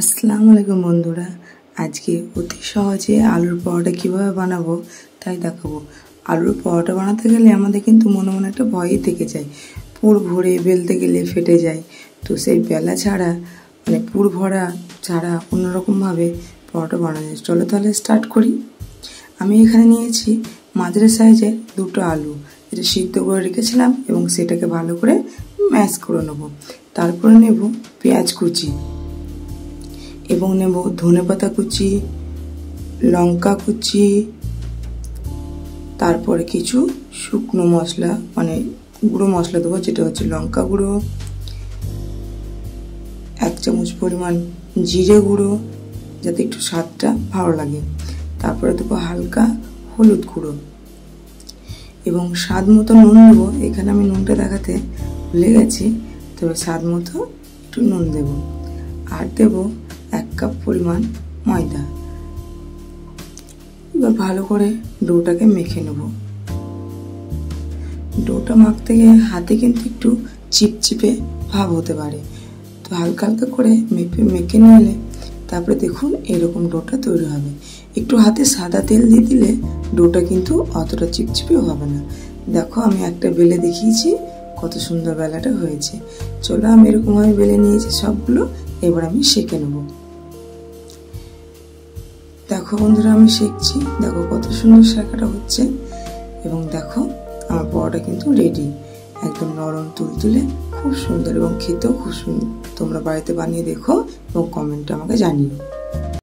আসসালামু আলাইকুম বন্ধুরা, আজকে অতি সহজে আলুর পরোটা কীভাবে বানাবো তাই দেখাবো। আলুর পরোটা বানাতে গেলে আমাদের কিন্তু মনে মনে একটা ভয়ই থেকে যায়, পুর ভরে বেলতে গেলে ফেটে যায়। তো সেই বেলা ছাড়া পুর ভরা ছাড়া অন্যরকমভাবে পরোটা বানানো যায়। চলো তাহলে স্টার্ট করি। আমি এখানে নিয়েছি মাঝারি সাইজের দুটো আলু, এটা সিদ্ধ করে রেখেছিলাম এবং সেটাকে ভালো করে ম্যাশ করে নেব। তারপরে নেব পেঁয়াজ কুচি এবং নেব ধনেপাতা কুচি, লঙ্কা কুচি, তারপরে কিছু শুকনো মশলা গুঁড়ো মশলা দেবো, যেটা হচ্ছে লঙ্কা গুঁড়ো, 1 চামচ পরিমাণ জিরে গুঁড়ো যাতে একটু স্বাদটা ভালো লাগে। তারপরে দেবো হালকা হলুদ গুঁড়ো এবং স্বাদ মতো নুন দেবো। এখানে আমি নুনটা দেখাতে ভুলে গেছি, তবে স্বাদ মতো একটু নুন দেব। আর দেব 1 কাপ পরিমাণ ময়দা। এবার ভালো করে ডোটাকে মেখে নেব। ডোটা মাখতে গিয়ে হাতে কিন্তু একটু চিপচিপে ভাব হতে পারে, তো হালকা হালকা করে মেখে নিলে তারপরে দেখুন এরকম ডোটা তৈরি হবে। একটু হাতে সাদা তেল দিয়ে দিলে ডোটা কিন্তু অতটা চিপচিপে হবে না। দেখো আমি একটা বেলে দেখিয়েছি, কত সুন্দর বেলাটা হয়েছে। চলো আমি এরকমভাবে বেলে নিয়েছি সবগুলো, এবার আমি সেঁকে নেব। দেখো বন্ধুরা আমি সেঁকছি, দেখো কত সুন্দর সেঁকাটা হচ্ছে। এবং দেখো আমার পরোটা কিন্তু রেডি, একদম নরম তুলতুলে, খুব সুন্দর এবং খেতেও খুব সুন্দর। তোমরা বাড়িতে বানিয়ে দেখো এবং কমেন্টে আমাকে জানিও।